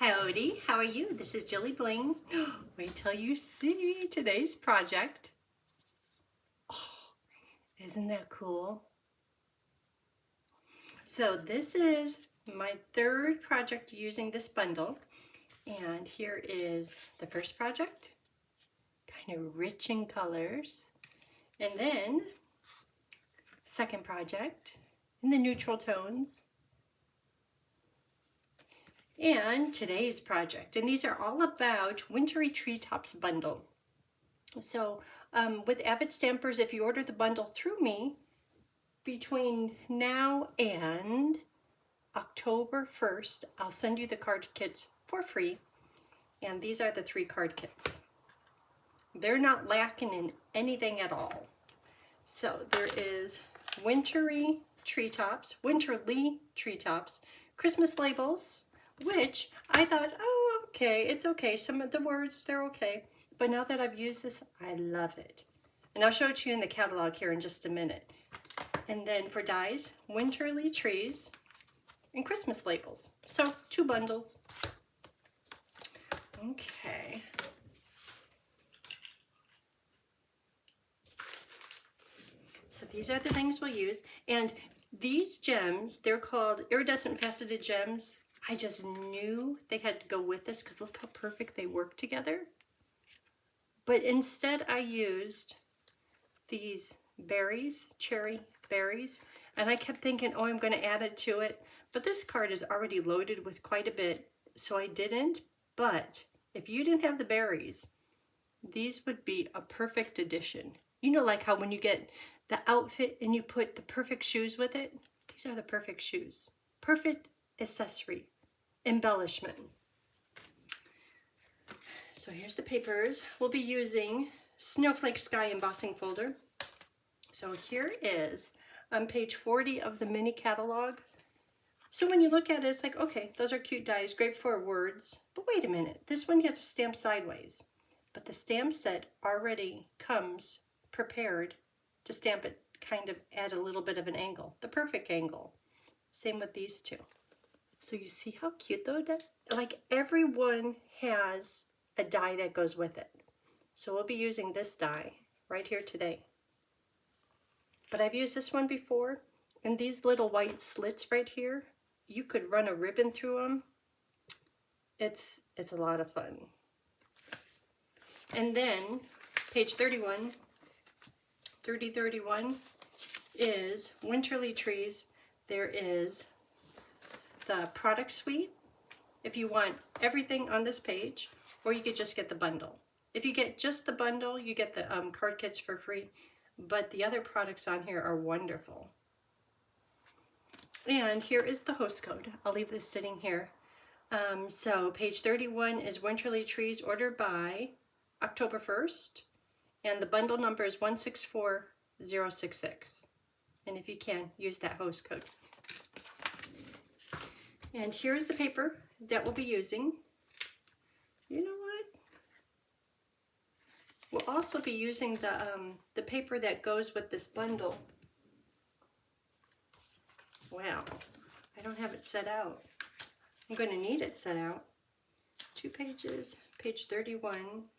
Howdy, how are you? This is Jilly Bling. Wait till you see today's project. Oh, isn't that cool? So this is my third project using this bundle. And here is the first project, kind of rich in colors. And then second project in the neutral tones. And today's project, and these are all about Wintry Treetops bundle. So with Avid Stampers, if you order the bundle through me, between now and October 1st, I'll send you the card kits for free. And these are the 3 card kits. They're not lacking in anything at all. So there is Wintry Treetops, Winterly Treetops, Christmas labels, which I thought, oh, okay, it's okay. Some of the words, they're okay. But now that I've used this, I love it. And I'll show it to you in the catalog here in just a minute. And then for dies, Winterly Trees and Christmas labels. So 2 bundles. Okay. So these are the things we'll use. And these gems, they're called iridescent faceted gems. I just knew they had to go with this because look how perfect they work together. But instead I used these berries, cherry berries, and I kept thinking, oh, I'm going to add it to it. But this card is already loaded with quite a bit, so I didn't. But if you didn't have the berries, these would be a perfect addition. You know, like how when you get the outfit and you put the perfect shoes with it? These are the perfect shoes. Perfect accessory, embellishment. So here's the papers. We'll be using Snowflake Sky embossing folder. So here is on page 40 of the mini catalog. So when you look at it, it's like, okay, those are cute dies, great for words. But wait a minute, this one you have to stamp sideways. But the stamp set already comes prepared to stamp it kind of at a little bit of an angle, the perfect angle. Same with these 2. So you see how cute though? Like everyone has a die that goes with it. So we'll be using this die right here today. But I've used this one before, and these little white slits right here, you could run a ribbon through them. It's a lot of fun. And then page 31 is Winterly Trees. There is the product suite if you want everything on this page, or you could just get the bundle. If you get just the bundle, you get the card kits for free, but the other products on here are wonderful. And here is the host code. I'll leave this sitting here. So page 31 is Winterly Trees, ordered by October 1st, and the bundle number is 164066. And if you can, use that host code. And here's the paper that we'll be using. You know what? We'll also be using the paper that goes with this bundle. Wow, I don't have it set out. I'm going to need it set out. 2 pages, page 31.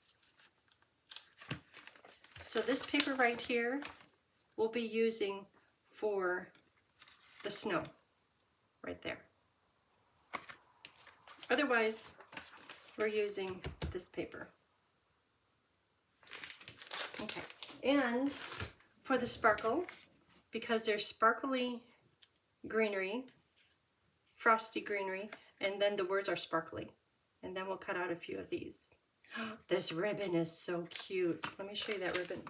So this paper right here we'll be using for the snow, right there. Otherwise, we're using this paper. Okay, and for the sparkle, because there's sparkly greenery, frosty greenery, and then the words are sparkly. And then we'll cut out a few of these. This ribbon is so cute. Let me show you that ribbon.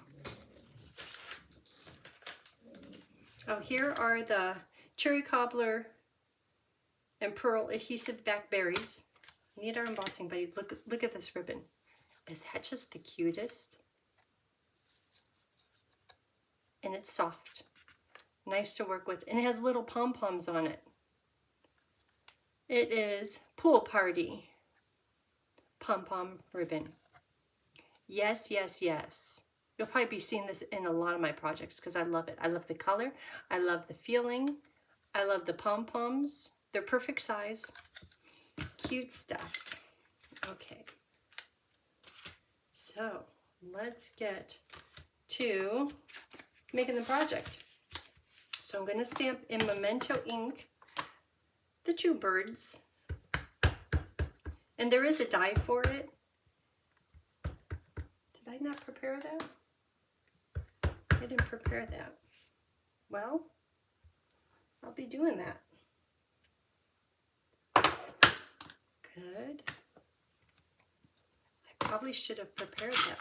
Oh, here are the cherry cobbler and pearl adhesive back berries. Need our embossing buddy. Look at this ribbon. Is that just the cutest? And it's soft. Nice to work with. And it has little pom-poms on it. It is Pool Party pom-pom ribbon. Yes, yes, yes. You'll probably be seeing this in a lot of my projects because I love it. I love the color. I love the feeling. I love the pom-poms. They're perfect size. cute stuff. Okay, so let's get to making the project. So I'm going to stamp in Memento ink the two birds, and there is a die for it. Did I not prepare that? I didn't prepare that. Well, I'll be doing that. Good. I probably should have prepared that.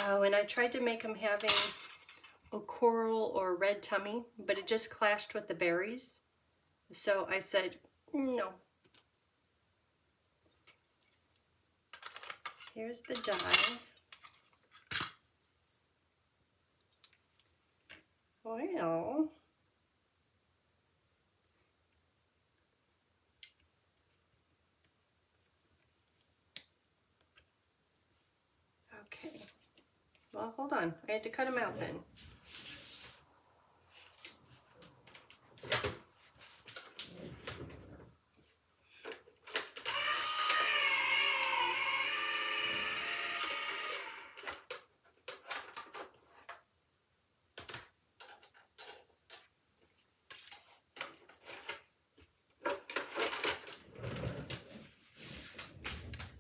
Oh, and I tried to make them having a coral or red tummy, but it just clashed with the berries. So I said, no. Here's the die. Well, okay. Well, hold on. I had to cut them out then.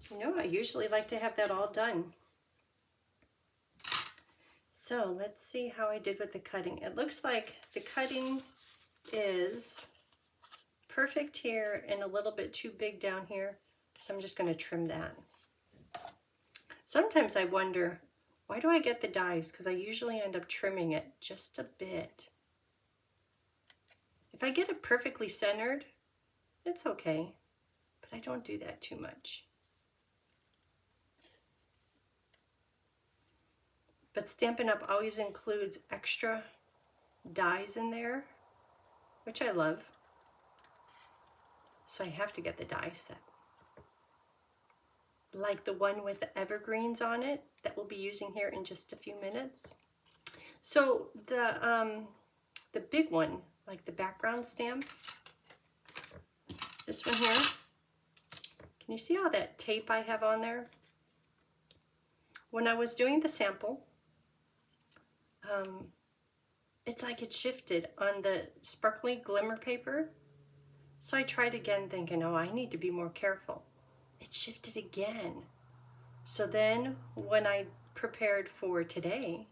You know, I usually like to have that all done. So let's see how I did with the cutting. It looks like the cutting is perfect here and a little bit too big down here. So I'm just going to trim that. Sometimes I wonder, why do I get the dies? Because I usually end up trimming it just a bit. If I get it perfectly centered, it's okay, but I don't do that too much. But Stampin' Up! Always includes extra dies in there, which I love. So I have to get the die set. Like the one with the evergreens on it that we'll be using here in just a few minutes. So the big one, like the background stamp, this one here, can you see all that tape I have on there? When I was doing the sample, it's like it shifted on the sparkly glimmer paper. So I tried again thinking, oh, I need to be more careful. It shifted again. So then when I prepared for today,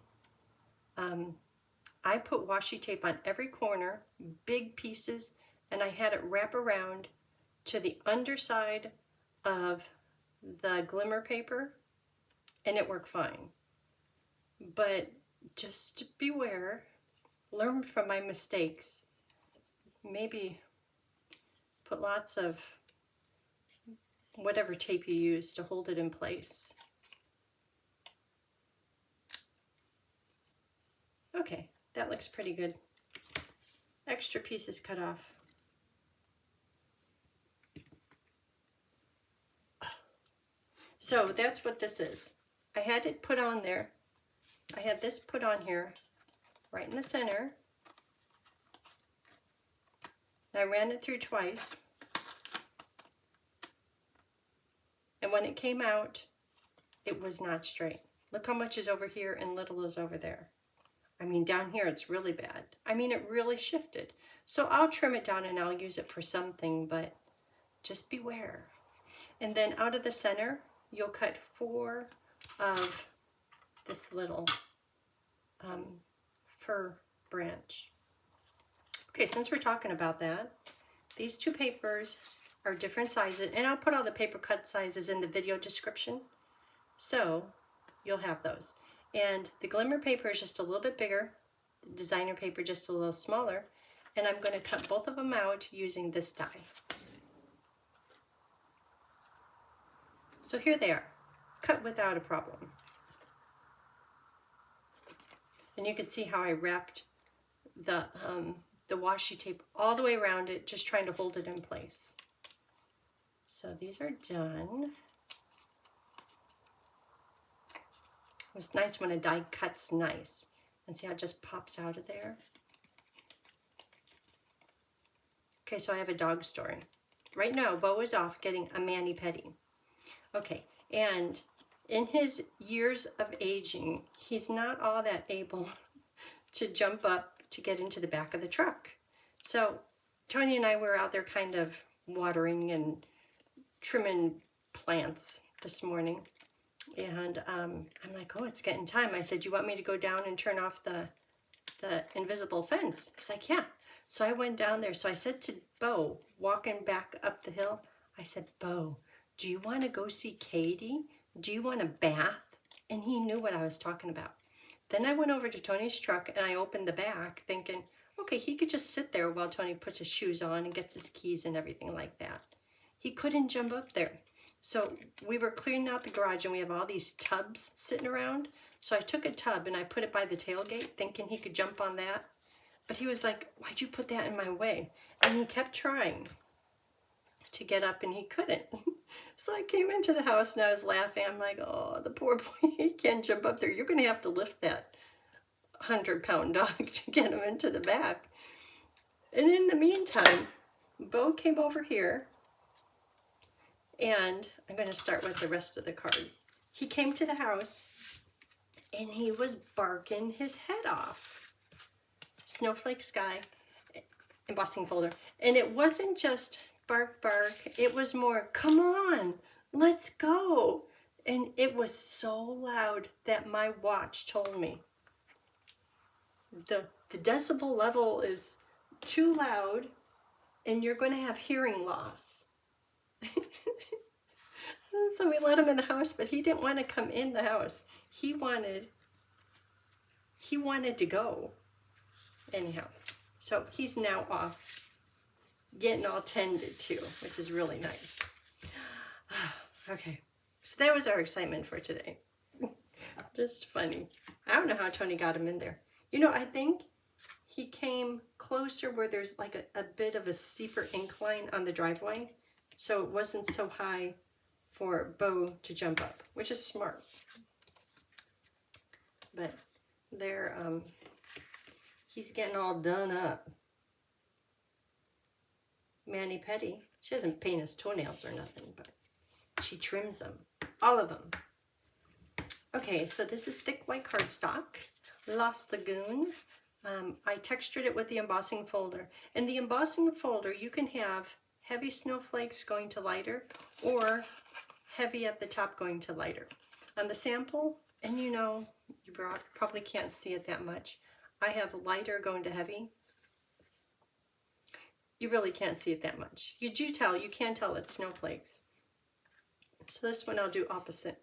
I put washi tape on every corner, big pieces, and I had it wrap around to the underside of the glimmer paper, and it worked fine. But just beware, learn from my mistakes. Maybe put lots of whatever tape you use to hold it in place. Okay, that looks pretty good. Extra pieces cut off. So that's what this is. I had it put on there. I had this put on here, right in the center. I ran it through twice. And when it came out, it was not straight. Look how much is over here and little is over there. I mean, down here it's really bad. I mean, it really shifted. So I'll trim it down and I'll use it for something, but just beware. And then out of the center, you'll cut 4 of this little fir branch. Okay, since we're talking about that, these two papers are different sizes, and I'll put all the paper cut sizes in the video description, so you'll have those. And the glimmer paper is just a little bit bigger, the designer paper just a little smaller, and I'm going to cut both of them out using this die. So here they are, cut without a problem. And you can see how I wrapped the washi tape all the way around it, just trying to hold it in place. So these are done. It's nice when a die cuts nice. And see how it just pops out of there? Okay, so I have a dog story. Right now, Bo is off getting a mani-pedi. Okay, and in his years of aging, he's not all that able to jump up to get into the back of the truck. So Tony and I were out there kind of watering and trimming plants this morning. And I'm like, oh, it's getting time. I said, you want me to go down and turn off the invisible fence? He's like, yeah. So I went down there. So I said to Bo, walking back up the hill, I said, Bo, do you want to go see Katie? Do you want a bath? And he knew what I was talking about. Then I went over to Tony's truck and I opened the back thinking, okay, he could just sit there while Tony puts his shoes on and gets his keys and everything like that. He couldn't jump up there. So we were cleaning out the garage and we have all these tubs sitting around. So I took a tub and I put it by the tailgate thinking he could jump on that. But he was like, why'd you put that in my way? And he kept trying to get up and he couldn't. So I came into the house and I was laughing. I'm like, oh, the poor boy, he can't jump up there. You're going to have to lift that 100-pound dog to get him into the back. And in the meantime, Bo came over here, and I'm going to start with the rest of the card. He came to the house and he was barking his head off. Snowflake Sky, embossing folder. And it wasn't just bark, bark. It was more, come on, let's go. And it was so loud that my watch told me the decibel level is too loud and you're going to have hearing loss. So we let him in the house, but he didn't want to come in the house. He wanted to go. Anyhow, so he's now off getting all tended to, which is really nice. Okay, so that was our excitement for today. Just funny. I don't know how Tony got him in there. You know, I think he came closer where there's like a bit of a steeper incline on the driveway, so it wasn't so high for Bo to jump up, which is smart. But there, he's getting all done up. Mani-pedi. She doesn't paint his toenails or nothing, but she trims them, all of them. Okay, so this is thick white cardstock, Lost Lagoon. I textured it with the embossing folder. In the embossing folder, you can have heavy snowflakes going to lighter or heavy at the top going to lighter. On the sample, and you know, you probably can't see it that much, I have lighter going to heavy. You really can't see it that much. You can tell it's snowflakes. So this one I'll do opposite.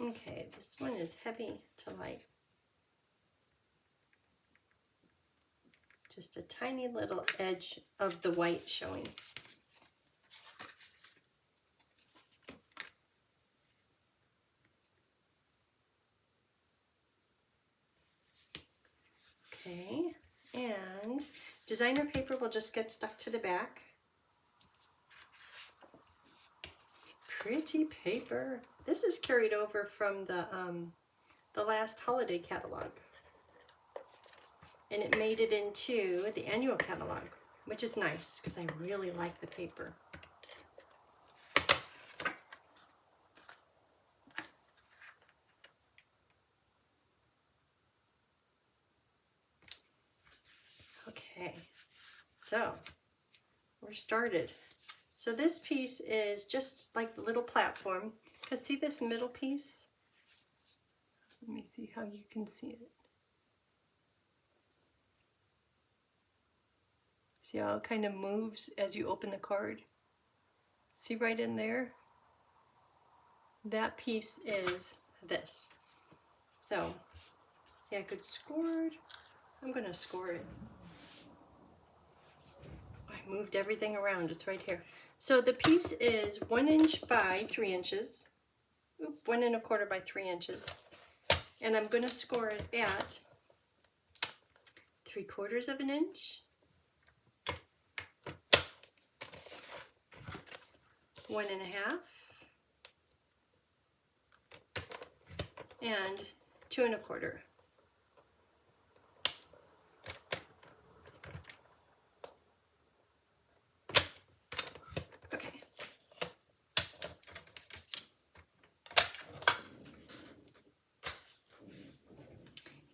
Okay, this one is heavy to light. Just a tiny little edge of the white showing. Okay, and designer paper will just get stuck to the back. Pretty paper. This is carried over from the last holiday catalog. And it made it into the annual catalog, which is nice because I really like the paper. Okay, so we're started. So this piece is just like the little platform. Because see this middle piece? Let me see how you can see it. See how it kind of moves as you open the card? See right in there? That piece is this. So, see I could score it. I'm going to score it. I moved everything around. It's right here. So the piece is 1 inch by 3 inches. 1¼ by 3 inches. And I'm going to score it at 3/4 of an inch, 1½ and 2¼ Okay.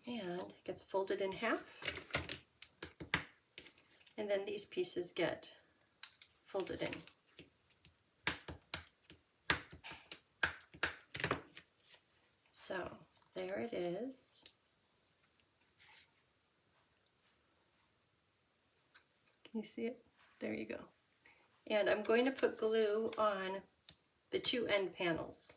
And it gets folded in half. And then these pieces get folded in. So there it is. Can you see it? There you go. And I'm going to put glue on the 2 end panels.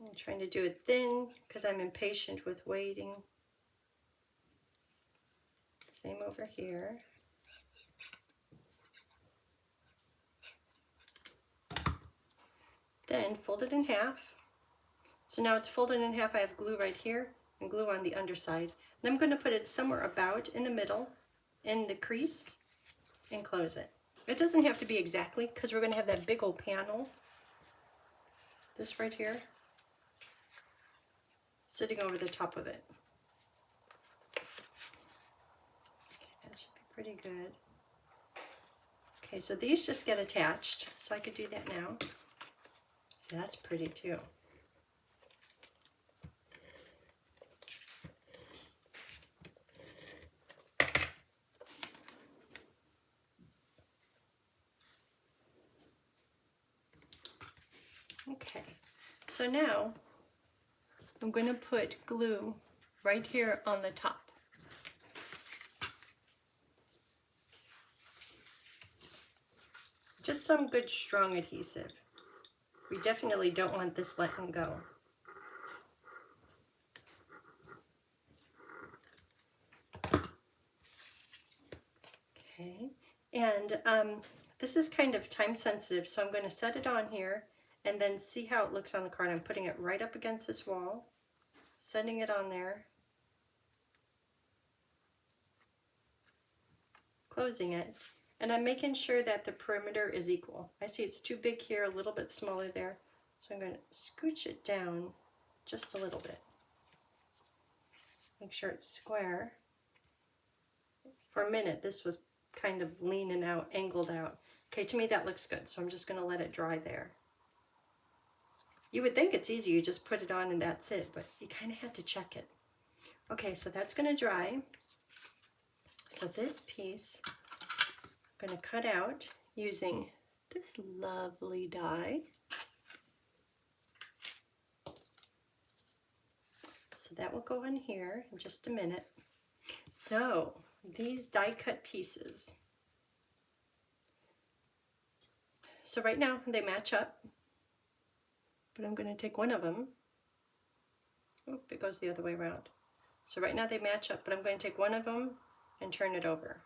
I'm trying to do it thin because I'm impatient with waiting. Same over here. Then fold it in half. So now it's folded in half. I have glue right here and glue on the underside. And I'm going to put it somewhere about in the middle, in the crease, and close it. It doesn't have to be exactly because we're going to have that big old panel, this right here, sitting over the top of it. Okay, that should be pretty good. Okay, so these just get attached, so I could do that now. See, that's pretty too. Okay, so now I'm going to put glue right here on the top. Just some good strong adhesive. We definitely don't want this letting go. Okay, and this is kind of time sensitive, so I'm going to set it on here and then see how it looks on the card. I'm putting it right up against this wall, setting it on there, closing it, and I'm making sure that the perimeter is equal. I see it's too big here, a little bit smaller there, so I'm going to scooch it down just a little bit. Make sure it's square. For a minute, this was kind of leaning out, angled out. Okay, to me that looks good, so I'm just going to let it dry there. You would think it's easy, you just put it on and that's it, but you kind of have to check it. Okay, so that's going to dry. So this piece I'm going to cut out using this lovely die. So that will go in here in just a minute. So these die cut pieces. So right now they match up, but I'm going to take one of them. Oop, it goes the other way around. So right now they match up, but I'm going to take one of them and turn it over.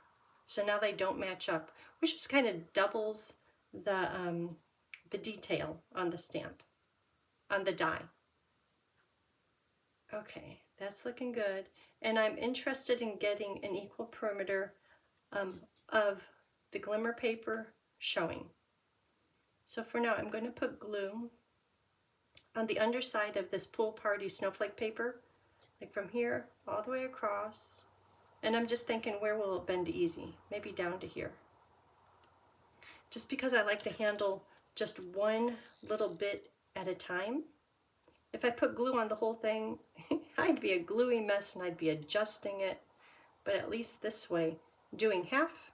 So now they don't match up, which just kind of doubles the detail on the stamp, on the die. Okay, that's looking good. And I'm interested in getting an equal perimeter of the glimmer paper showing. So for now, I'm going to put glue on the underside of this pool party snowflake paper, like from here all the way across. And I'm just thinking, where will it bend easy? Maybe down to here. Just because I like to handle just one little bit at a time. If I put glue on the whole thing, I'd be a gluey mess and I'd be adjusting it. But at least this way, doing half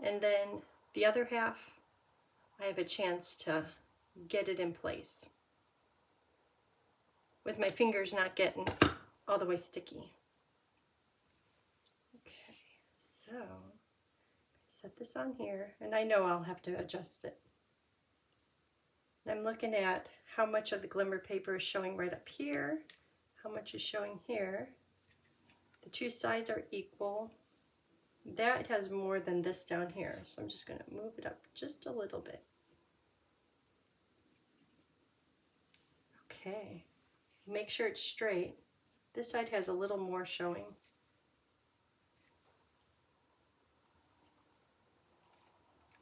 and then the other half, I have a chance to get it in place with my fingers not getting all the way sticky. Okay, so set this on here, and I know I'll have to adjust it. I'm looking at how much of the glimmer paper is showing right up here, how much is showing here. The two sides are equal. That has more than this down here, so I'm just going to move it up just a little bit. Okay, make sure it's straight. This side has a little more showing.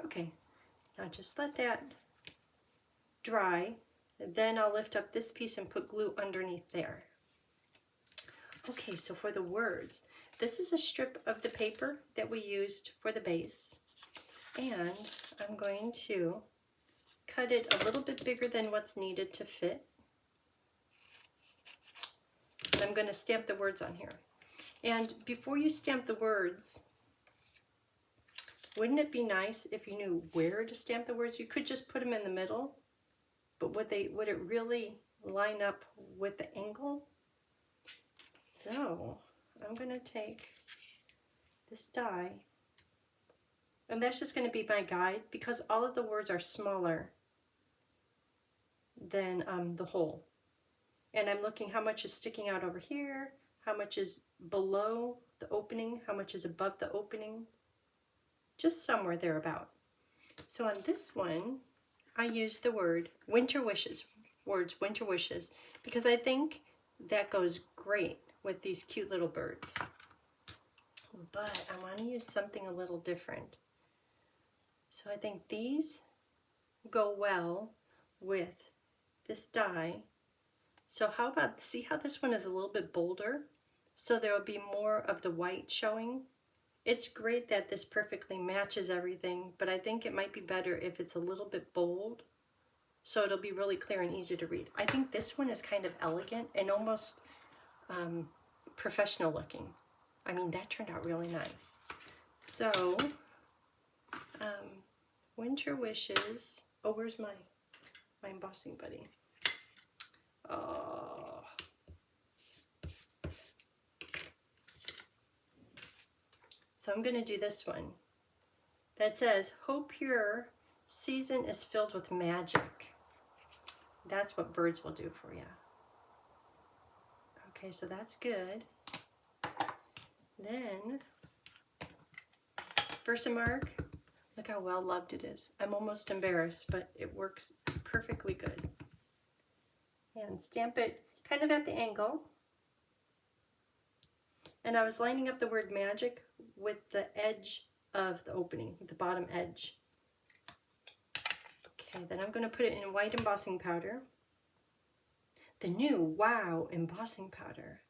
Okay, now just let that dry, and then I'll lift up this piece and put glue underneath there. Okay, so for the words, this is a strip of the paper that we used for the base, and I'm going to cut it a little bit bigger than what's needed to fit. And I'm going to stamp the words on here. And before you stamp the words, wouldn't it be nice if you knew where to stamp the words? You could just put them in the middle, but would it really line up with the angle? So I'm going to take this die, and that's just going to be my guide because all of the words are smaller than the whole. And I'm looking how much is sticking out over here, how much is below the opening, how much is above the opening, just somewhere thereabout. So on this one, I use the word winter wishes, winter wishes, because I think that goes great with these cute little birds. But I want to use something a little different. So I think these go well with this die. So how about, see how this one is a little bit bolder? So there will be more of the white showing. It's great that this perfectly matches everything, but I think it might be better if it's a little bit bold, so it'll be really clear and easy to read. I think this one is kind of elegant and almost professional looking. I mean, that turned out really nice. So, winter wishes. Oh, where's my embossing buddy? Oh. So I'm going to do this one that says, hope your season is filled with magic. That's what birds will do for you. Okay, so that's good. Then, Versamark, look how well loved it is. I'm almost embarrassed, but it works perfectly good. And stamp it kind of at the angle. And I was lining up the word magic with the edge of the opening, the bottom edge. Okay, then I'm going to put it in white embossing powder. The new Wow embossing powder.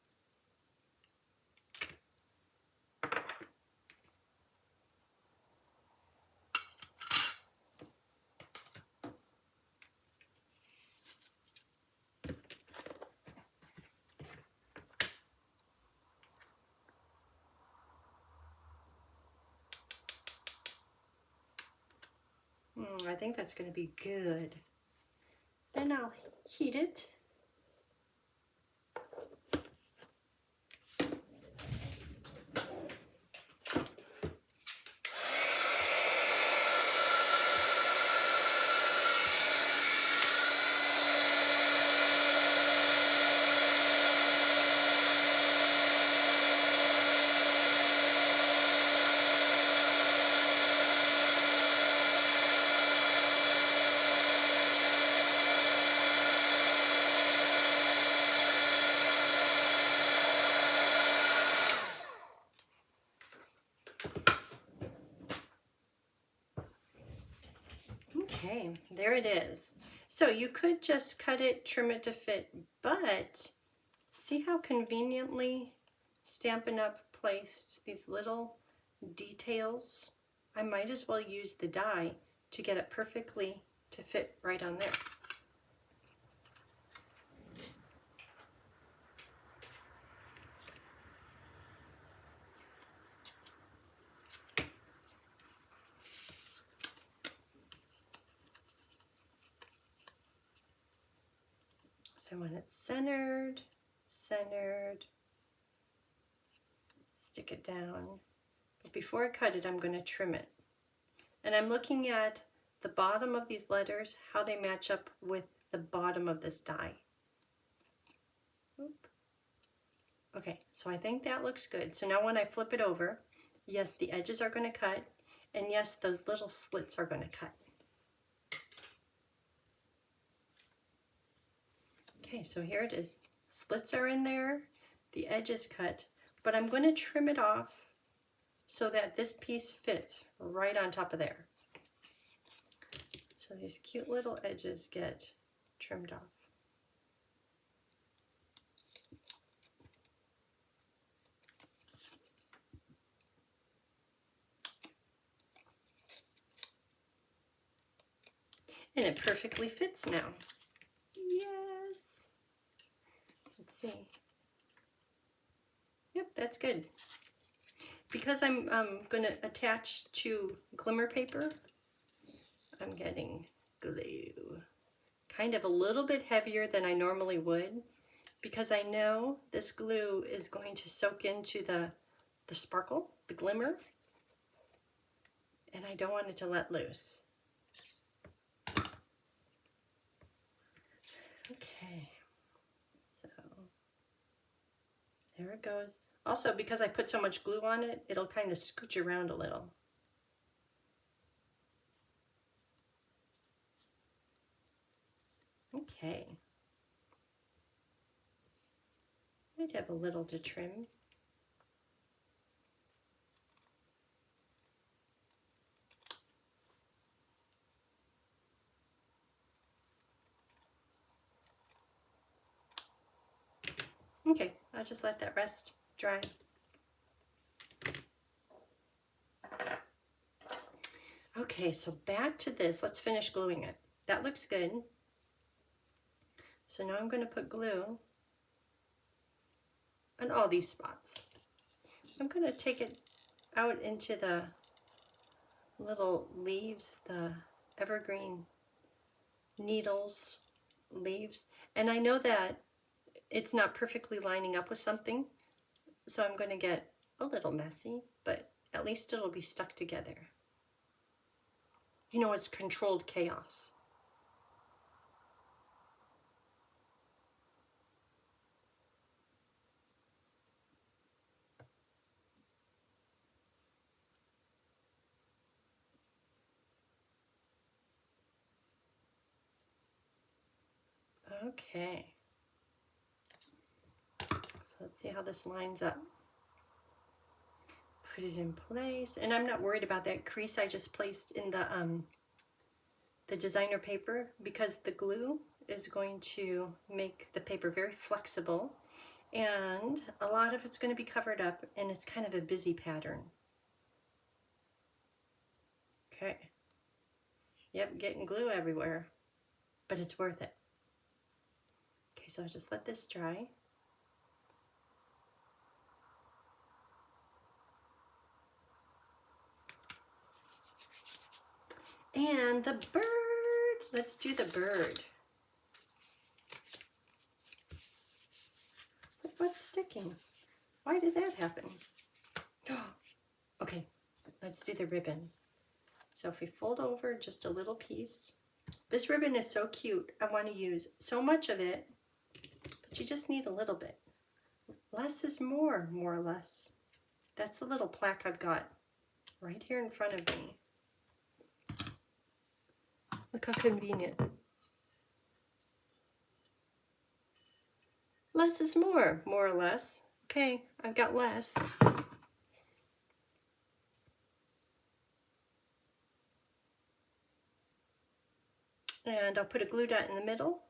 I think that's going to be good. Then I'll heat it. Okay, there it is. So you could just cut it, trim it to fit, but see how conveniently Stampin' Up! Placed these little details? I might as well use the die to get it perfectly to fit right on there. So when it's centered, stick it down. But before I cut it, I'm going to trim it. And I'm looking at the bottom of these letters, how they match up with the bottom of this die. Oop. Okay, so I think that looks good. So now when I flip it over, yes, the edges are going to cut, and yes, those little slits are going to cut. Okay, so here it is. Slits are in there, the edge is cut, but I'm going to trim it off so that this piece fits right on top of there. So these cute little edges get trimmed off. And it perfectly fits now. Yes. Let's see. Yep, that's good. Because I'm going to attach to glimmer paper, I'm getting glue. Kind of a little bit heavier than I normally would, because I know this glue is going to soak into the sparkle, the glimmer, and I don't want it to let loose. Okay, so there it goes. Also, because I put so much glue on it, it'll kind of scooch around a little. Okay. Might have a little to trim. Okay, I'll just let that rest, dry. Okay, so back to this. Let's finish gluing it. That looks good. So now I'm going to put glue on all these spots. I'm going to take it out into the little leaves, the evergreen needles, leaves. And I know that it's not perfectly lining up with something, so I'm going to get a little messy, but at least it'll be stuck together. You know, it's controlled chaos. Okay. So let's see how this lines up. Put it in place, and I'm not worried about that crease I just placed in the designer paper, because the glue is going to make the paper very flexible, and a lot of it's going to be covered up, and it's kind of a busy pattern. Okay. Yep, getting glue everywhere, but it's worth it. Okay, so I'll just let this dry. And the bird, let's do the bird. So what's sticking? Why did that happen? Okay, let's do the ribbon. So if we fold over just a little piece, this ribbon is so cute. I want to use so much of it, but you just need a little bit. Less is more or less. That's the little plaque I've got right here in front of me. Look how convenient. Less is more or less. Okay, I've got less. And I'll put a glue dot in the middle,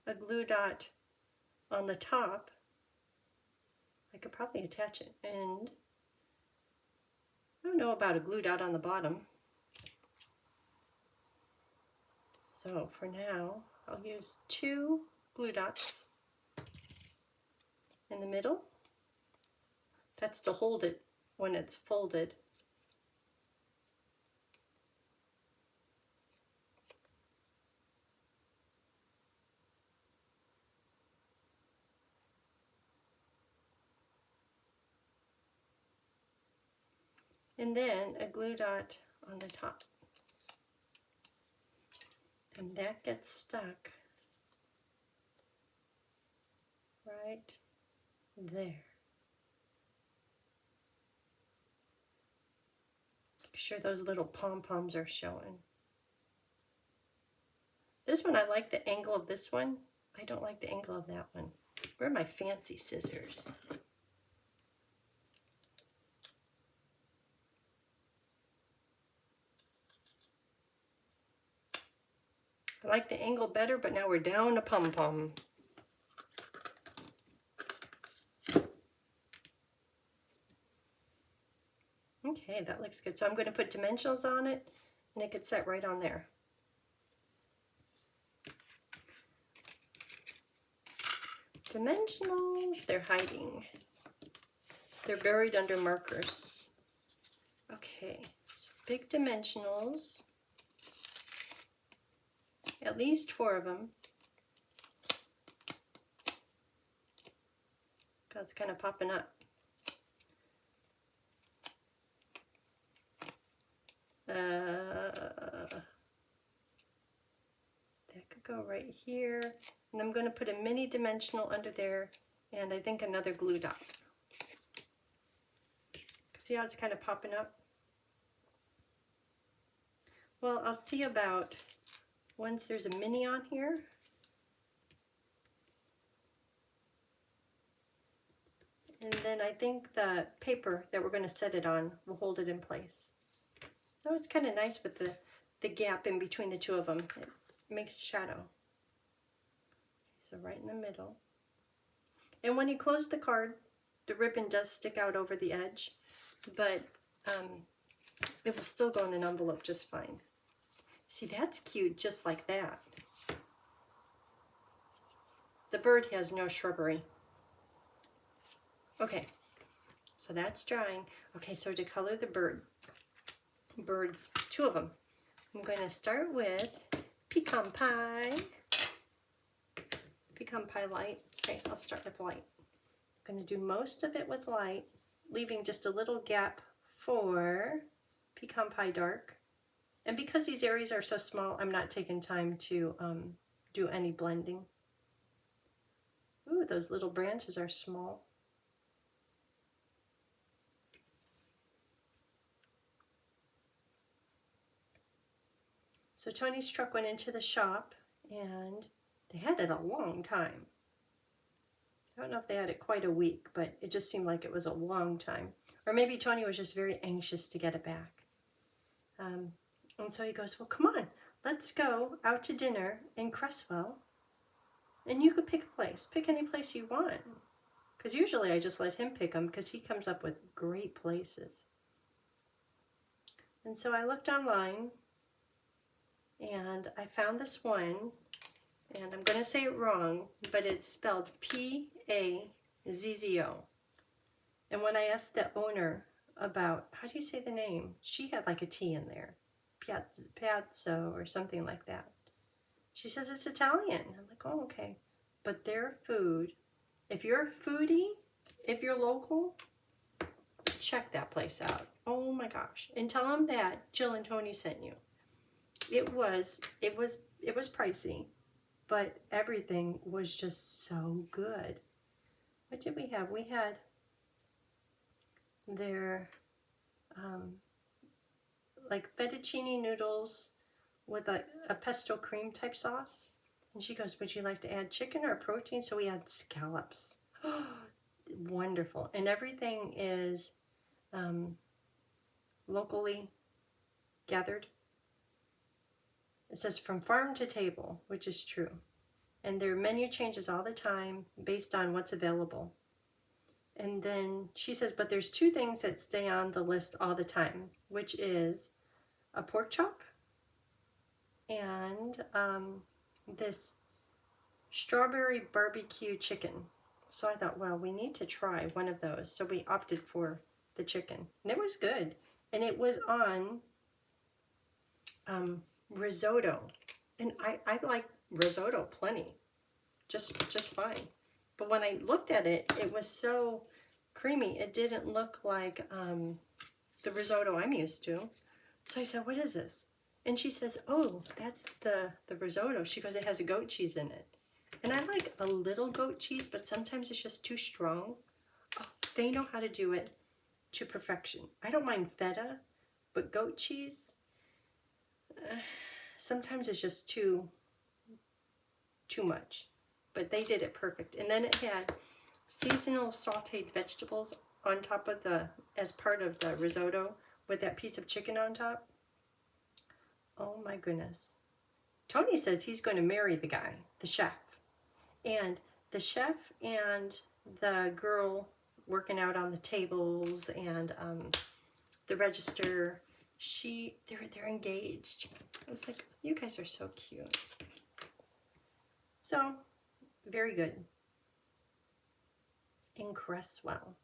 a glue dot on the top. I could probably attach it, and I don't know about a glue dot on the bottom. So for now, I'll use 2 glue dots in the middle. That's to hold it when it's folded. And then a glue dot on the top. And that gets stuck right there. sure those little pom-poms are showing. This one, I like the angle of this one. I don't like the angle of that one. Where are my fancy scissors? I like the angle better, but now we're down to pom-pom. Okay, that looks good. So I'm going to put dimensionals on it, and it could set right on there. Dimensionals, they're hiding. They're buried under markers. Okay, so big dimensionals. At least 4 of them. That's kind of popping up. That could go right here. And I'm going to put a mini dimensional under there, and I think another glue dot. See how it's kind of popping up? Well, I'll see about once there's a mini on here. And then I think the paper that we're going to set it on will hold it in place. Oh, it's kind of nice with the gap in between the two of them. It makes shadow. So right in the middle. And when you close the card, the ribbon does stick out over the edge, but it will still go in an envelope just fine. See, that's cute, just like that. The bird has no shrubbery. Okay, so that's drying. Okay, so to color the birds, 2 of them, I'm going to start with pecan pie. Pecan pie light. Okay, I'll start with light. I'm going to do most of it with light, leaving just a little gap for pecan pie dark. And because these areas are so small, I'm not taking time to do any blending. Ooh, those little branches are small. So Tony's truck went into the shop, and they had it a long time. I don't know if they had it quite a week, but it just seemed like it was a long time. Or maybe Tony was just very anxious to get it back. And so he goes, well, come on, let's go out to dinner in Cresswell, and you could pick a place. Pick any place you want. Because usually I just let him pick them because he comes up with great places. And so I looked online, and I found this one, and I'm going to say it wrong, but it's spelled P-A-Z-Z-O. And when I asked the owner about, how do you say the name? She had like a T in there. Piazza or something like that. She says it's Italian. I'm like, oh, okay. But their food, if you're a foodie, if you're local, check that place out. Oh my gosh. And tell them that Jill and Tony sent you. It was pricey, but everything was just so good. What did we have? We had their like fettuccine noodles with a pesto cream type sauce. And she goes, would you like to add chicken or protein? So we had scallops. Wonderful. And everything is locally gathered. It says from farm to table, which is true. And their menu changes all the time based on what's available. And then she says, but there's 2 things that stay on the list all the time, which is a pork chop and this strawberry barbecue chicken. So I thought, well, we need to try one of those. So we opted for the chicken. And it was good. And it was on risotto. And I like risotto plenty. Just fine. But when I looked at it, it was so creamy. It didn't look like the risotto I'm used to. So I said, what is this? And she says, oh, that's the risotto. She goes, it has a goat cheese in it. And I like a little goat cheese, but sometimes it's just too strong. Oh, they know how to do it to perfection. I don't mind feta, but goat cheese, sometimes it's just too much. But they did it perfect. And then it had seasonal sauteed vegetables on top of as part of the risotto with that piece of chicken on top. Oh my goodness. Tony says he's going to marry the guy, the chef. And the chef and the girl working out on the tables and the register, they're engaged. It's like, you guys are so cute. So, very good. In Cresswell.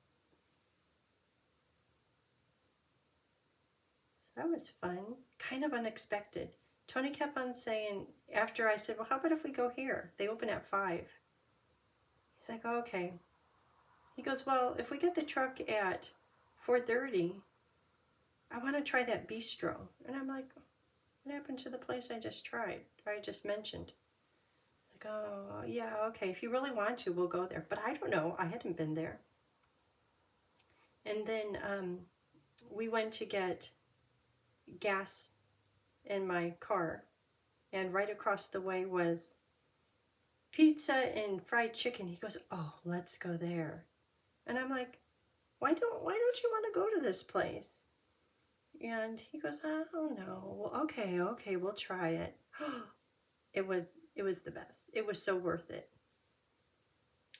So that was fun, kind of unexpected. Tony kept on saying, after I said, well, how about if we go here? They open at 5. He's like, oh, okay. He goes, well, if we get the truck at 4:30, I want to try that bistro. And I'm like, what happened to the place I just tried, or I just mentioned? Like, oh, yeah, okay, if you really want to, we'll go there. But I don't know, I hadn't been there. And then we went to get gas in my car, and right across the way was pizza and fried chicken. He goes, oh, let's go there. And I'm like, why don't you want to go to this place? And he goes, I don't know. Well, okay, we'll try it. It was the best. It was so worth it.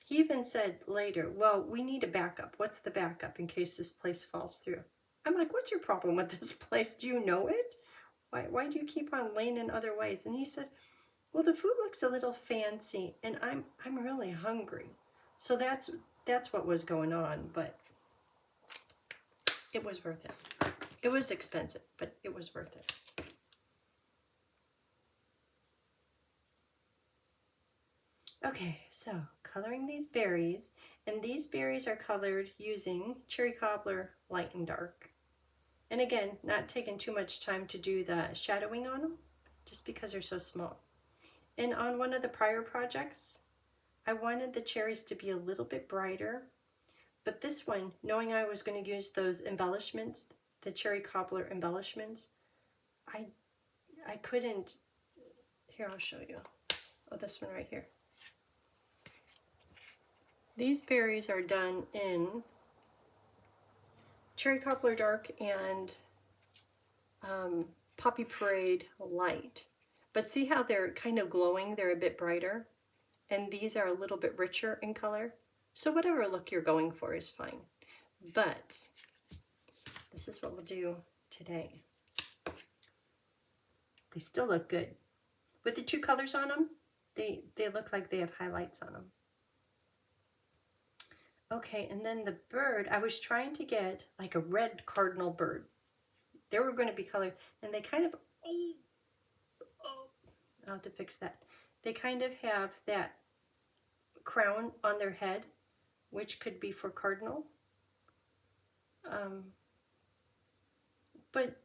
He even said later, well, we need a backup. What's the backup in case this place falls through? I'm like, what's your problem with this place? Do you know it? Why do you keep on laying in other ways? And he said, well, the food looks a little fancy, and I'm really hungry. So that's what was going on, but it was worth it. It was expensive, but it was worth it. Okay, so coloring these berries, and these berries are colored using cherry cobbler light and dark. And again, not taking too much time to do the shadowing on them, just because they're so small. And on one of the prior projects, I wanted the cherries to be a little bit brighter, but this one, knowing I was going to use those embellishments, the cherry cobbler embellishments, I couldn't. Here, I'll show you. Oh, this one right here. These berries are done in cherry cobbler dark and poppy parade light. But see how they're kind of glowing? They're a bit brighter. And these are a little bit richer in color. So whatever look you're going for is fine. But this is what we'll do today. They still look good. With the 2 colors on them, they look like they have highlights on them. Okay, and then the bird, I was trying to get like a red cardinal bird. They were going to be colored, and they kind of, I'll have to fix that. They kind of have that crown on their head, which could be for cardinal. But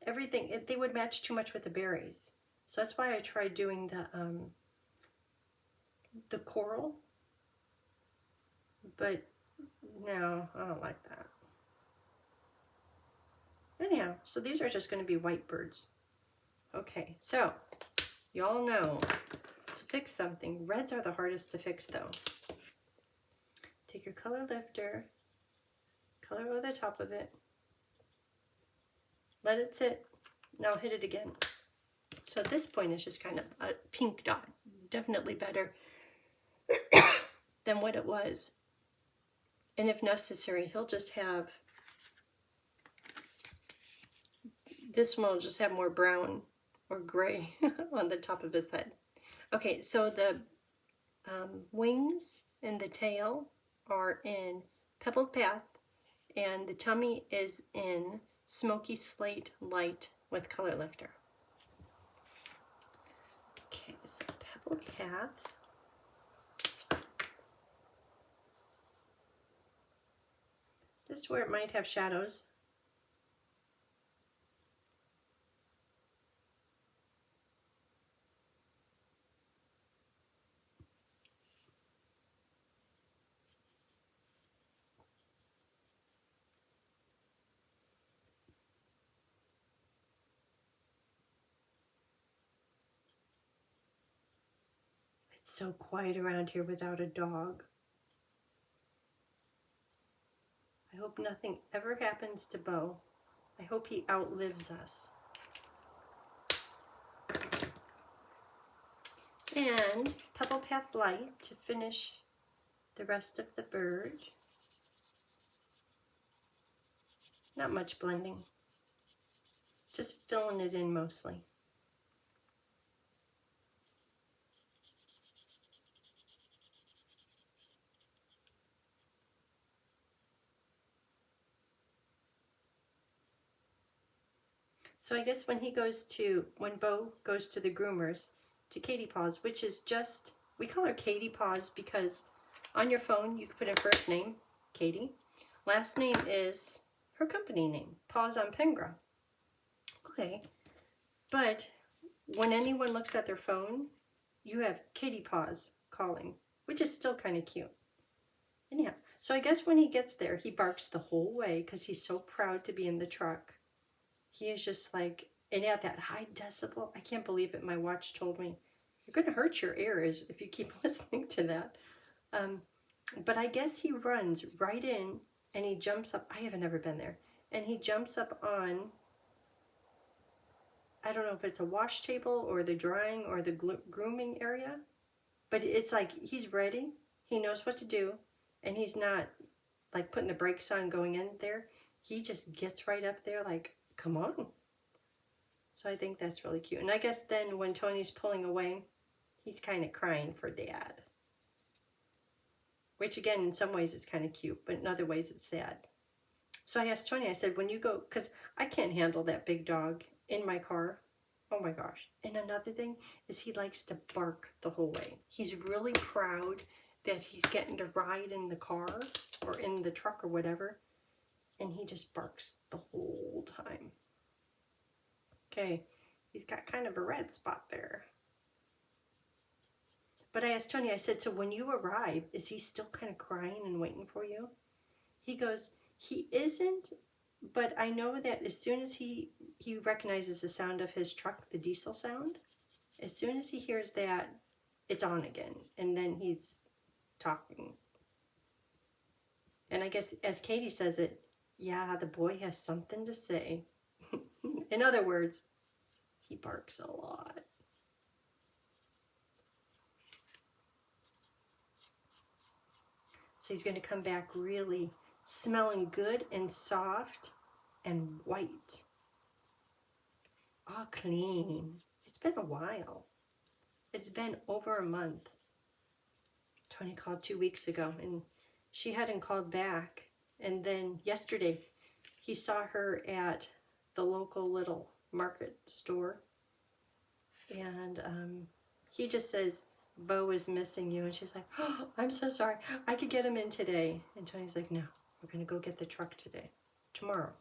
everything, they would match too much with the berries. So that's why I tried doing the coral. But no, I don't like that. Anyhow, so these are just going to be white birds. Okay, so y'all know to fix something, reds are the hardest to fix though. Take your color lifter, color over the top of it, let it sit, now hit it again. So at this point it's just kind of a pink dot, definitely better than what it was. And if necessary, he'll just have, this one will just have more brown or gray on the top of his head. Okay, so the wings and the tail are in Pebbled Path, and the tummy is in Smoky Slate Light with Color Lifter. Okay, so Pebbled Path. Just where it might have shadows. It's so quiet around here without a dog. I hope nothing ever happens to Bo. I hope he outlives us. And Pebble Path Light to finish the rest of the bird. Not much blending, just filling it in mostly. So I guess when Bo goes to the groomers, to Katie Paws, which is just, we call her Katie Paws because on your phone you can put in first name, Katie. Last name is her company name, Paws on Pengra. Okay, but when anyone looks at their phone, you have Katie Paws calling, which is still kind of cute. Anyhow, so I guess when he gets there, he barks the whole way because he's so proud to be in the truck. He is just like, and at that high decibel, I can't believe it. My watch told me, you're going to hurt your ears if you keep listening to that. But I guess he runs right in and he jumps up. I haven't ever been there. And he jumps up on, I don't know if it's a wash table or the drying or the grooming area. But it's like he's ready. He knows what to do. And he's not like putting the brakes on going in there. He just gets right up there like, come on. So I think that's really cute. And I guess then when Tony's pulling away, he's kind of crying for Dad. Which again, in some ways is kind of cute, but in other ways it's sad. So I asked Tony, I said, when you go, because I can't handle that big dog in my car. Oh my gosh. And another thing is he likes to bark the whole way. He's really proud that he's getting to ride in the car or in the truck or whatever. And he just barks the whole time. Okay, he's got kind of a red spot there. But I asked Tony, I said, so when you arrive, is he still kind of crying and waiting for you? He goes, he isn't, but I know that as soon as he recognizes the sound of his truck, the diesel sound, as soon as he hears that, it's on again. And then he's talking. And I guess as Katie says it, yeah, the boy has something to say. In other words, he barks a lot. So he's going to come back really smelling good and soft and white. All clean. It's been a while. It's been over a month. Tony called 2 weeks ago and she hadn't called back. And then yesterday he saw her at the local little market store. And he just says, Bo is missing you. And she's like, oh, I'm so sorry. I could get him in today. And Tony's like, no, we're going to go get the truck tomorrow.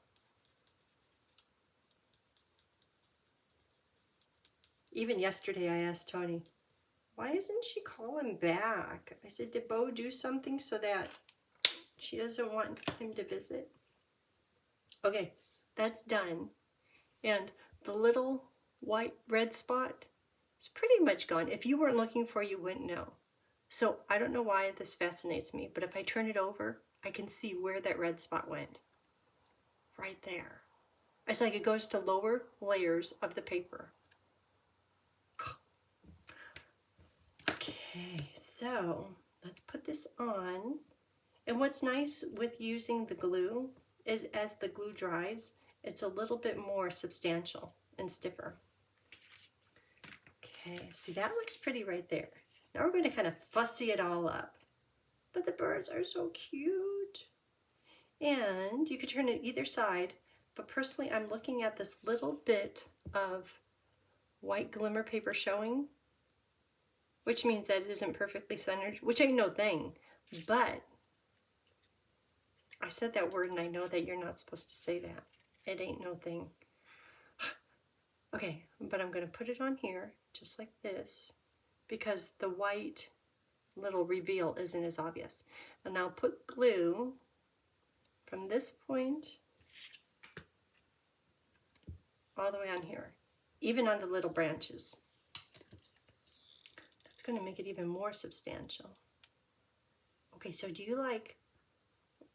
Even yesterday I asked Tony, why isn't she calling back? I said, did Bo do something so that she doesn't want him to visit? Okay, that's done. And the little red spot, it's pretty much gone. If you weren't looking for it, you wouldn't know. So I don't know why this fascinates me, but if I turn it over, I can see where that red spot went. Right there. It's like it goes to lower layers of the paper. Okay, so let's put this on. And what's nice with using the glue is as the glue dries, it's a little bit more substantial and stiffer. Okay, see that looks pretty right there. Now we're going to kind of fussy it all up. But the birds are so cute. And you could turn it either side, but personally I'm looking at this little bit of white glimmer paper showing, which means that it isn't perfectly centered, which ain't no thing. But I said that word and I know that you're not supposed to say that. It ain't no thing. Okay, but I'm going to put it on here just like this because the white little reveal isn't as obvious. And I'll put glue from this point all the way on here, even on the little branches. That's going to make it even more substantial. Okay, so do you like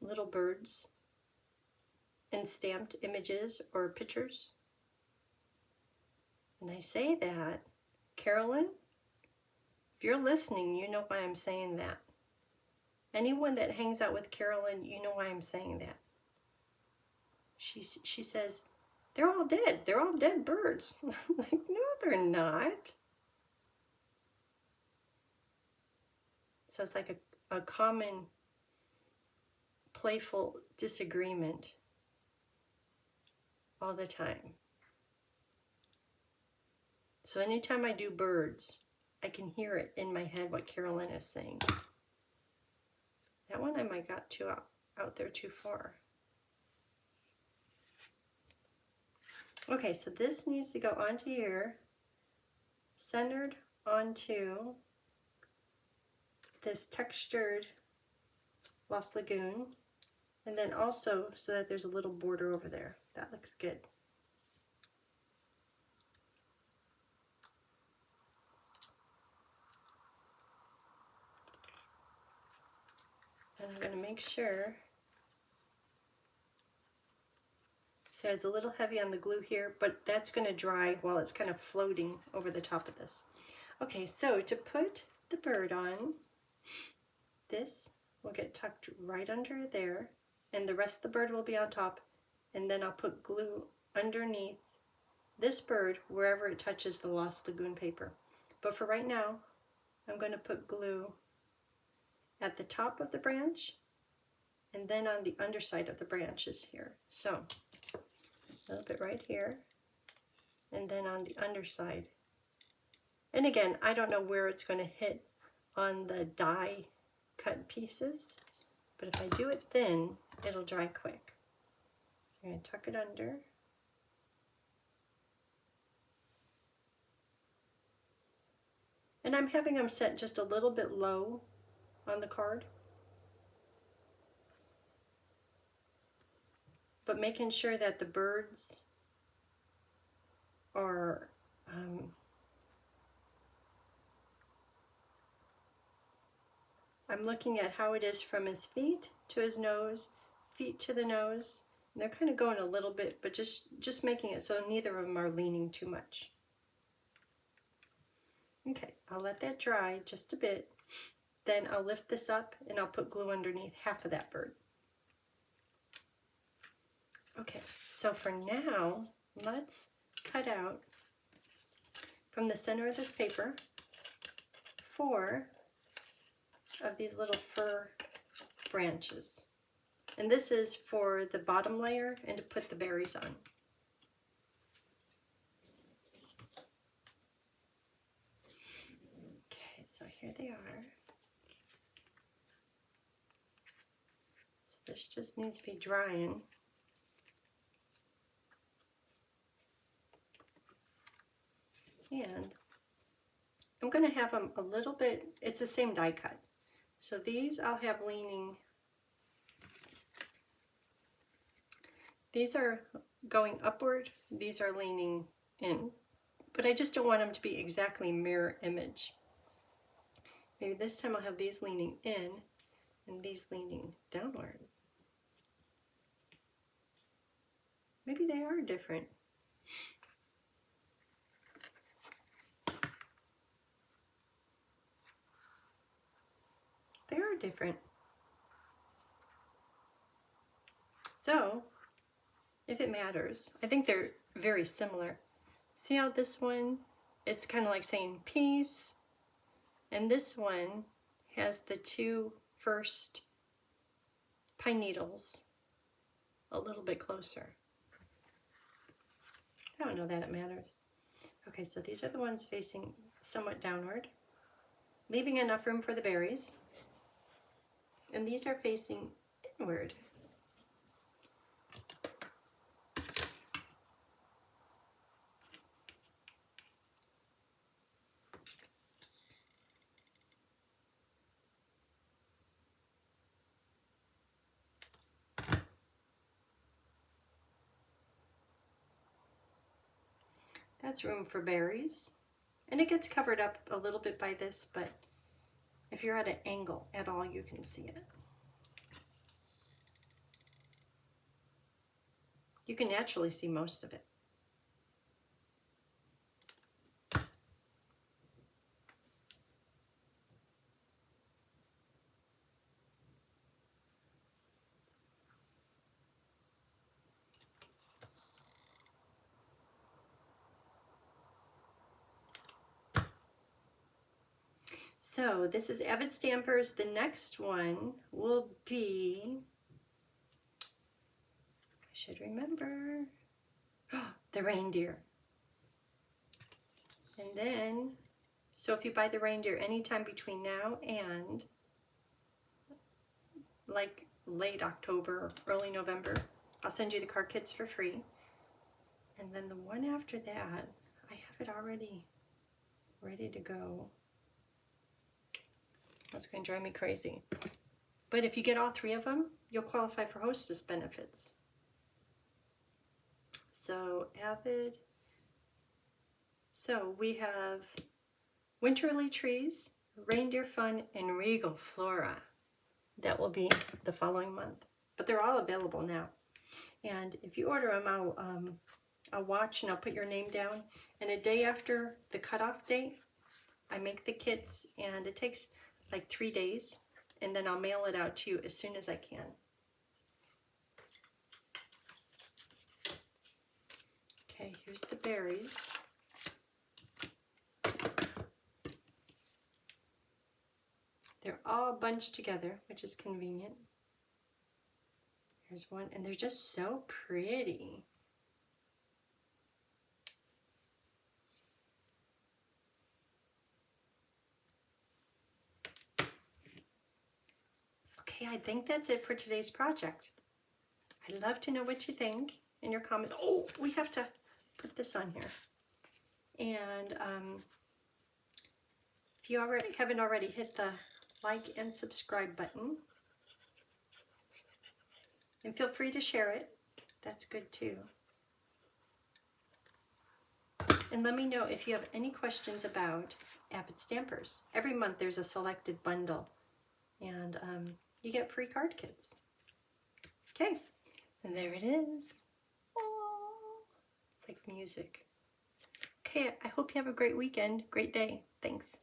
little birds and stamped images or pictures? And I say that, Carolyn, if you're listening, you know why I'm saying that. Anyone that hangs out with Carolyn, you know why I'm saying that. She says, they're all dead. They're all dead birds. I'm like, no, they're not. So it's like a common playful disagreement all the time. So anytime I do birds, I can hear it in my head what Carolyn is saying. That one I might got too out there too far. Okay, so this needs to go onto here, centered onto this textured Lost Lagoon, and then also so that there's a little border over there. That looks good. And I'm going to make sure. So it's a little heavy on the glue here, but that's going to dry while it's kind of floating over the top of this. Okay, so to put the bird on, this will get tucked right under there, and the rest of the bird will be on top, and then I'll put glue underneath this bird wherever it touches the Lost Lagoon paper. But for right now, I'm going to put glue at the top of the branch and then on the underside of the branches here. So a little bit right here, and then on the underside. And again, I don't know where it's going to hit on the die cut pieces, but if I do it thin, it'll dry quick. So I'm going to tuck it under. And I'm having them set just a little bit low on the card, but making sure that the birds are I'm looking at how it is from his feet to his nose, feet to the nose, and they're kind of going a little bit, but just making it so neither of them are leaning too much. Okay, I'll let that dry just a bit. Then I'll lift this up and I'll put glue underneath half of that bird. Okay, so for now, let's cut out from the center of this paper 4 of these little fir branches. And this is for the bottom layer and to put the berries on. Okay, so here they are. So this just needs to be drying. And I'm going to have them a little bit, it's the same die cut. So these I'll have leaning, these are going upward, these are leaning in, but I just don't want them to be exactly mirror image. Maybe this time I'll have these leaning in and these leaning downward. Maybe they are different. They are different. So, if it matters, I think they're very similar. See how this one, it's kind of like saying peace, and this one has the 2 first pine needles a little bit closer. I don't know that it matters. Okay, so these are the ones facing somewhat downward, leaving enough room for the berries. And these are facing inward. That's room for berries. And it gets covered up a little bit by this, but if you're at an angle at all, you can see it. You can naturally see most of it. So this is Avid Stampers. The next one will be, I should remember, the reindeer. And then, so if you buy the reindeer anytime between now and like late October, early November, I'll send you the card kits for free. And then the one after that, I have it already ready to go. That's going to drive me crazy. But if you get all 3 of them, you'll qualify for hostess benefits. So Avid. So we have Winterly Trees, Reindeer Fun, and Regal Flora. That will be the following month. But they're all available now. And if you order them, I'll watch and I'll put your name down. And a day after the cutoff date, I make the kits, and it takes like 3 days, and then I'll mail it out to you as soon as I can. Okay, here's the berries. They're all bunched together, which is convenient. Here's one, and they're just so pretty. Okay, I think that's it for today's project. I'd love to know what you think in your comments. Oh, we have to put this on here. And if you haven't already, hit the like and subscribe button. And feel free to share it. That's good too. And let me know if you have any questions about Avid Stampers. Every month there's a selected bundle, and you get free card kits. Okay, and there it is. Oh, it's like music. Okay, I hope you have a great weekend, great day. Thanks.